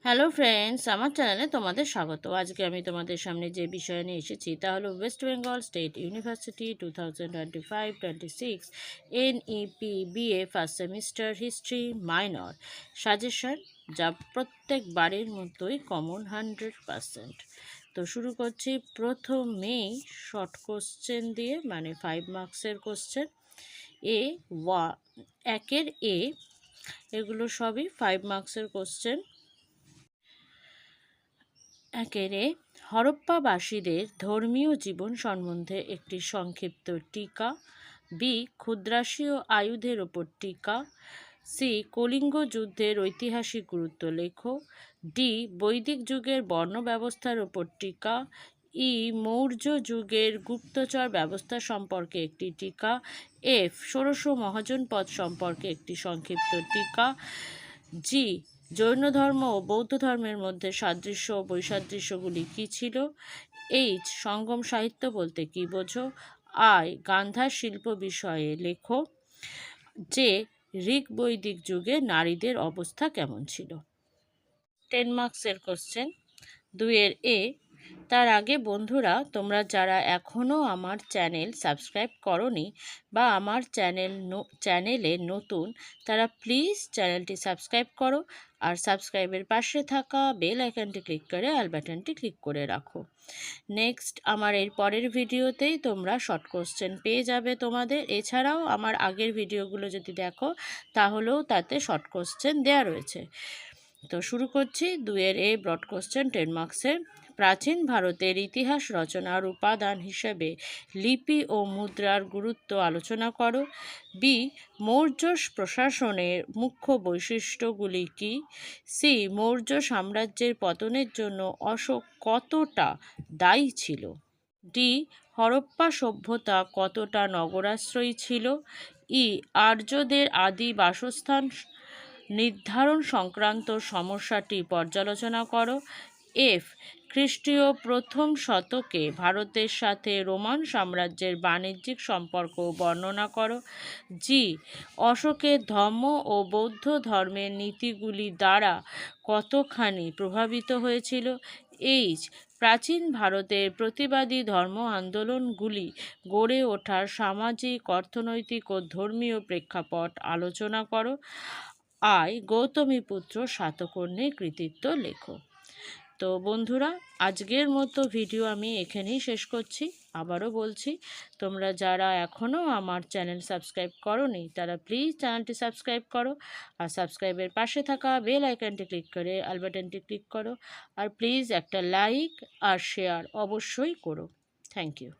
Hello friends, আমার চ্যানেলে তোমাদের স্বাগত। আজকে আমি তোমাদের সামনে যে বিষয় নিয়ে এসেছি তা হলো West Bengal state university 2025-26 NEP BA first semester history minor suggestion, যা প্রত্যেক বারের মতোই কমন 100%। তো শুরু করছি প্রথমেই শর্ট কোশ্চেন দিয়ে, মানে 5 মার্কসের কোশ্চেন। এ একের এগুলো সবই 5 মার্কসের কোশ্চেন। একেরে হরপ্পাবাসীদের ধর্মীয় জীবন সম্বন্ধে একটি সংক্ষিপ্ত টিকা। বি ক্ষুদ্রাসীয় আয়ুধের ওপর টিকা। সি কলিঙ্গ যুদ্ধের ঐতিহাসিক গুরুত্ব লেখো। ডি বৈদিক যুগের বর্ণ ব্যবস্থার ওপর টিকা। ই মৌর্য যুগের গুপ্তচর ব্যবস্থা সম্পর্কে একটি টিকা। এফ ষোড়শ মহাজনপদ সম্পর্কে একটি সংক্ষিপ্ত টিকা। জি জৈন ধর্ম ও বৌদ্ধ ধর্মের মধ্যে সাদৃশ্য ও বৈসাদৃশ্যগুলি কী ছিল। এইচ সঙ্গম সাহিত্য বলতে কী বোঝো। আই গান্ধার শিল্প বিষয়ে লেখো। যে ঋগ বৈদিক যুগে নারীদের অবস্থা কেমন ছিল। 10 মার্কসের কোশ্চেন। 2-এর এ। তার আগে বন্ধুরা, তোমরা যারা এখনও আমার চ্যানেল সাবস্ক্রাইব করনি বা আমার চ্যানেলে নতুন, তারা প্লিজ চ্যানেলটি সাবস্ক্রাইব করো আর সাবস্ক্রাইবের পাশে থাকা বেল আইকনটি ক্লিক করে অল বাটনটি ক্লিক করে রাখো। নেক্সট আমার এর পরের ভিডিওতেই তোমরা শর্ট কোশ্চেন পেয়ে যাবে তোমাদের। এছাড়াও আমার আগের ভিডিওগুলো যদি দেখো তাহলেও তাতে শর্ট কোশ্চেন দেওয়া রয়েছে। তো শুরু করছি 2-এর এ ব্রড কোশ্চেন 10 মার্কসের। প্রাচীন ভারতের ইতিহাস রচনার উপাদান হিসেবে লিপি ও মুদ্রার গুরুত্ব আলোচনা করো। বি মৌর্য প্রশাসনের মুখ্য বৈশিষ্ট্যগুলি কী। সি মৌর্য সাম্রাজ্যের পতনের জন্য অশোক কতটা দায়ী ছিল। ডি হরপ্পা সভ্যতা কতটা নগরাশ্রয়ী ছিল। ই আর্যদের আদি বাসস্থান নির্ধারণ সংক্রান্ত সমস্যাটি পর্যালোচনা করো। এফ খ্রিস্টীয় প্রথম শতকে ভারতের সাথে রোমান সাম্রাজ্যের বাণিজ্যিক সম্পর্ক বর্ণনা করো। জি অশোকের ধর্ম ও বৌদ্ধ ধর্মের নীতিগুলি দ্বারা কতখানি প্রভাবিত হয়েছিল। এইচ প্রাচীন ভারতের প্রতিবাদী ধর্ম আন্দোলনগুলি গড়ে ওঠার সামাজিক, অর্থনৈতিক ও ধর্মীয় প্রেক্ষাপট আলোচনা করো। আই গৌতমীপুত্র সাতকর্ণীর কৃতিত্ব লেখো। তো বন্ধুরা, আজকের মতো ভিডিও আমি এখানেই শেষ করছি। আবারও বলছি, তোমরা যারা এখনও আমার চ্যানেল সাবস্ক্রাইব করোনি তারা প্লিজ চ্যানেলটি সাবস্ক্রাইব করো আর সাবস্ক্রাইবের পাশে থাকা বেল আইকনটি ক্লিক করে অল বাটনটি ক্লিক করো। আর প্লিজ একটা লাইক আর শেয়ার অবশ্যই করো। Thank you.